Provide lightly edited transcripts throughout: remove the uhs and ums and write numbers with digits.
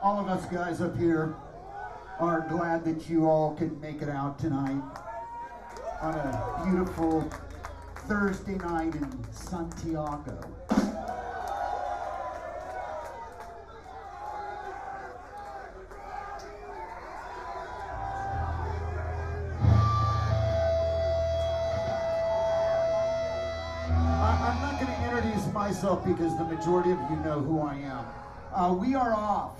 All of us guys up here are glad that you all can make it out tonight on a beautiful Thursday night in Santiago. I'm not going to introduce myself because the majority of you know who I am. We are off.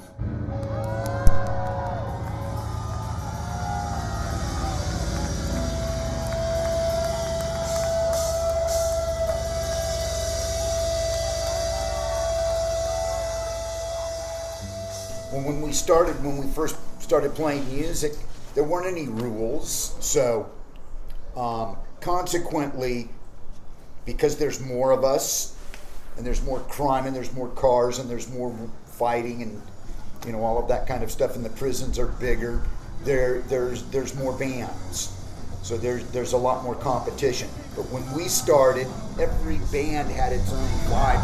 When we first started playing music, there weren't any rules. So, consequently, because there's more of us, and there's more crime, and there's more cars, and there's more fighting, and all of that kind of stuff, and the prisons are bigger. There's more bands, so there's a lot more competition. But when we started, every band had its own vibe.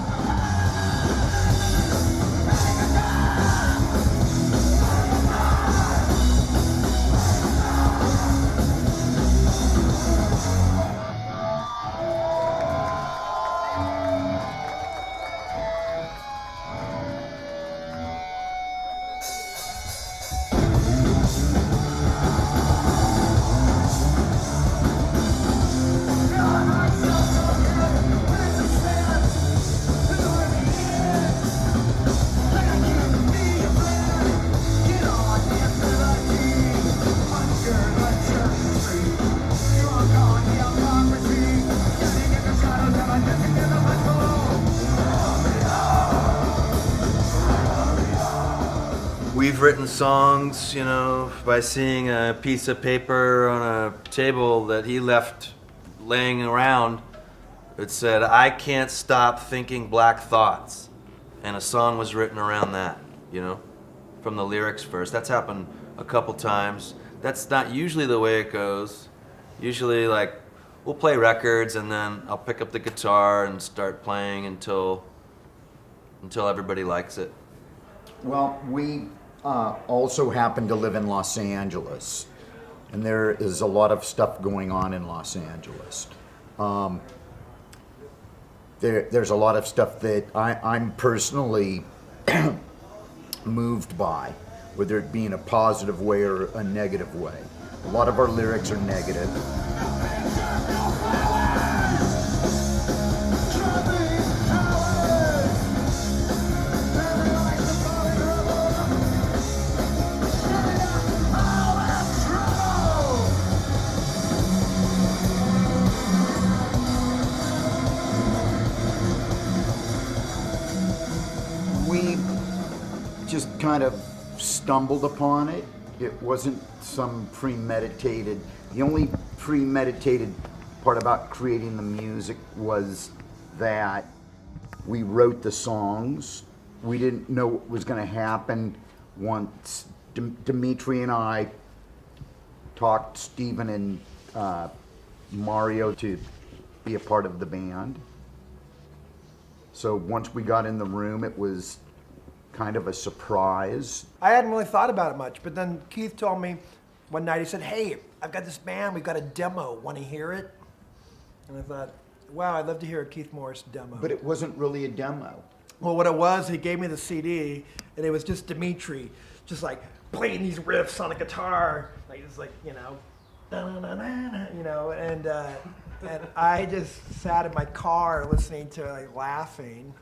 We've written songs, by seeing a piece of paper on a table that he left laying around. It said, "I can't stop thinking black thoughts." And a song was written around that, from the lyrics first. That's happened a couple times. That's not usually the way it goes. Usually, we'll play records and then I'll pick up the guitar and start playing until everybody likes it. Well, we also happen to live in Los Angeles, and there is a lot of stuff going on in Los Angeles. There's a lot of stuff that I'm personally moved by, whether it be in a positive way or a negative way. A lot of our lyrics are negative. Just kind of stumbled upon it. It wasn't some premeditated. The only premeditated part about creating the music was that we wrote the songs. We didn't know what was going to happen once Dimitri and I talked Steven and Mario to be a part of the band. So once we got in the room, it was kind of a surprise. I hadn't really thought about it much, but then Keith told me one night, he said, "Hey, I've got this band, we've got a demo, want to hear it?" And I thought, wow, I'd love to hear a Keith Morris demo. But it wasn't really a demo. Well, what it was, he gave me the CD, and it was just Dimitri, just playing these riffs on a guitar, and I just sat in my car listening to laughing.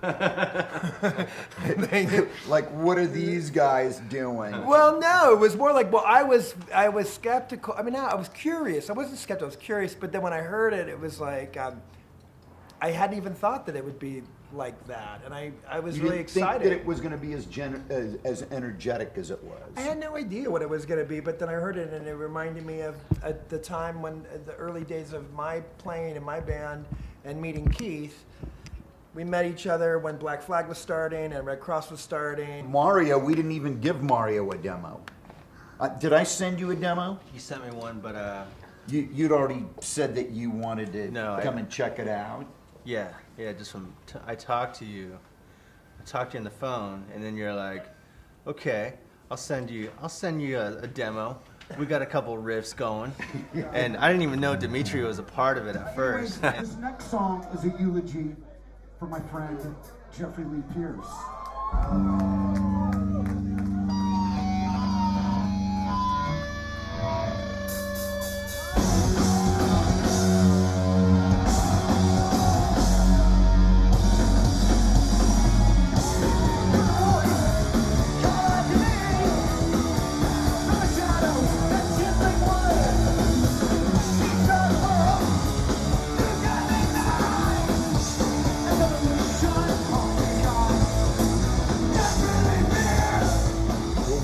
What are these guys doing? Well, no, it was more I was skeptical. I was curious. I wasn't skeptical, I was curious, but then when I heard it, it was I hadn't even thought that it would be like that, and I was really excited. Think that it was going to be as energetic as it was? I had no idea what it was going to be, but then I heard it, and it reminded me of at the time when the early days of my playing in my band and meeting Keith. We met each other when Black Flag was starting and Red Cross was starting. Mario, we didn't even give Mario a demo. Did I send you a demo? You sent me one, but You'd already said that you wanted to come and check it out. Yeah, just I talked to you on the phone, and then you're like, okay, I'll send you a demo. We got a couple riffs going, and I didn't even know Dimitri was a part of it at first. Anyways, this next song is a eulogy for my friend Jeffrey Lee Pierce.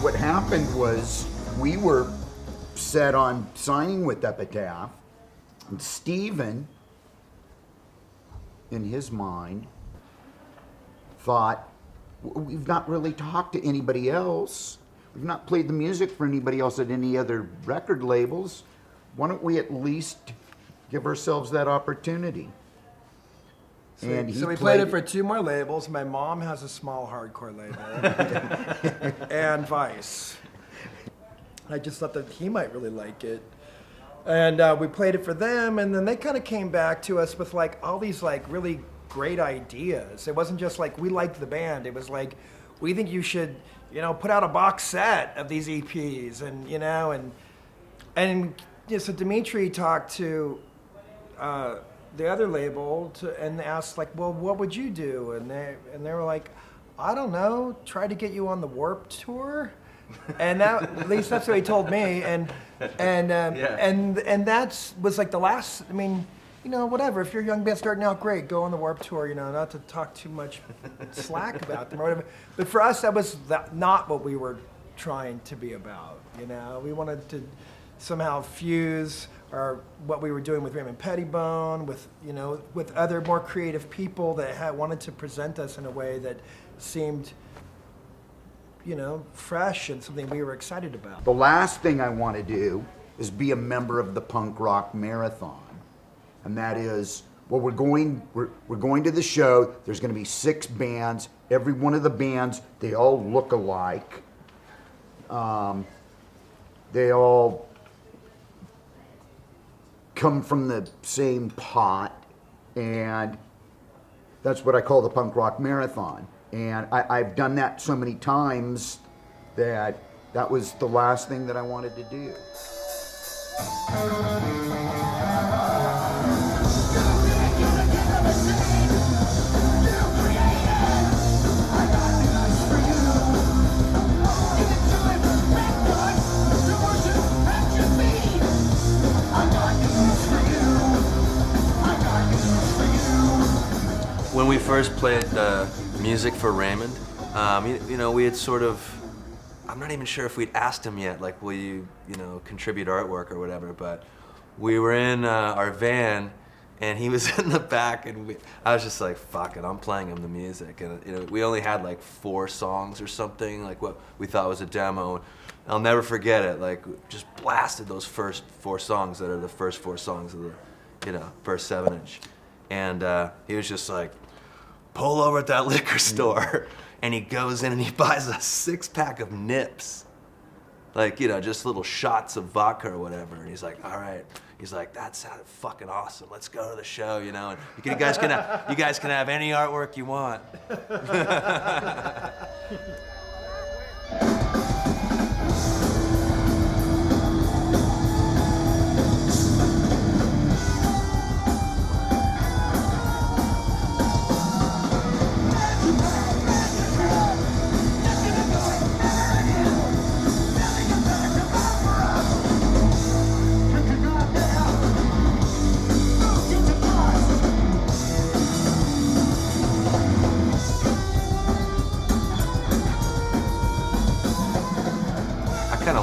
What happened was we were set on signing with Epitaph, and Steven, in his mind, thought, we've not really talked to anybody else. We've not played the music for anybody else at any other record labels. Why don't we at least give ourselves that opportunity? And So we played it for 2 more labels. My mom has a small hardcore label, and Vice. I just thought that he might really like it, and we played it for them. And then they kind of came back to us with like all these like really great ideas. It wasn't just like we liked the band. It was like we think you should, put out a box set of these EPs, and so Dimitri talked to the other label and asked like, well, what would you do? And they were like, I don't know, try to get you on the Warped tour. And that, at least that's what he told me. And that was like the last. I mean, whatever. If you're a young band starting out, great, go on the Warped tour. Not to talk too much slack about them or whatever. But for us, that was not what we were trying to be about. We wanted to somehow fuse what we were doing with Raymond Pettibone, with other more creative people that wanted to present us in a way that seemed, fresh and something we were excited about. The last thing I want to do is be a member of the punk rock marathon, and that is, well, we're going to the show. There's going to be 6 bands. Every one of the bands, they all look alike. They all come from the same pot, and that's what I call the punk rock marathon. And I've done that so many times that was the last thing that I wanted to do. When we first played the music for Raymond, we had sort of, I'm not even sure if we'd asked him yet, like, will you, contribute artwork or whatever, but we were in our van and he was in the back, and I was just like, fuck it, I'm playing him the music. And we only had like 4 songs or something, like what we thought was a demo. I'll never forget it, like just blasted those first 4 songs that are the first 4 songs of the, first 7-inch. And he was just like, pull over at that liquor store. And he goes in and he buys a 6-pack of Nips. Like, just little shots of vodka or whatever. And he's like, all right. He's like, that sounded fucking awesome. Let's go to the show, And you guys can have any artwork you want.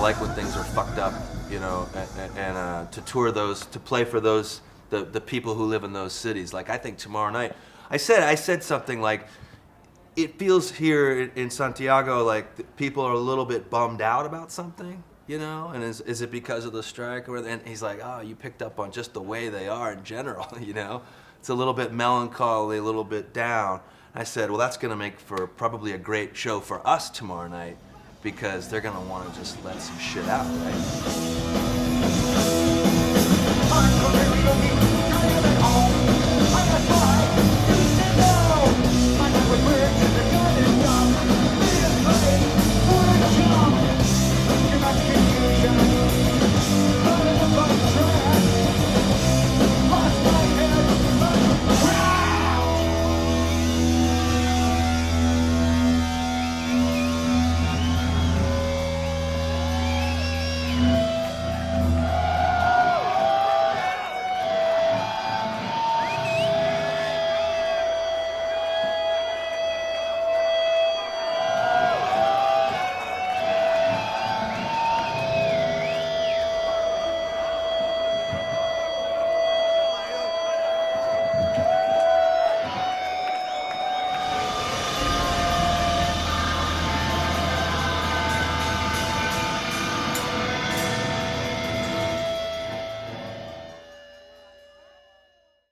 Like when things are fucked up, and to tour those, to play for those, the people who live in those cities. Like, I think tomorrow night, I said something like, it feels here in Santiago like people are a little bit bummed out about something, and is it because of the strike? And he's like, oh, you picked up on just the way they are in general, It's a little bit melancholy, a little bit down. I said, well, that's going to make for probably a great show for us tomorrow night. because they're gonna want to just let some shit out, right?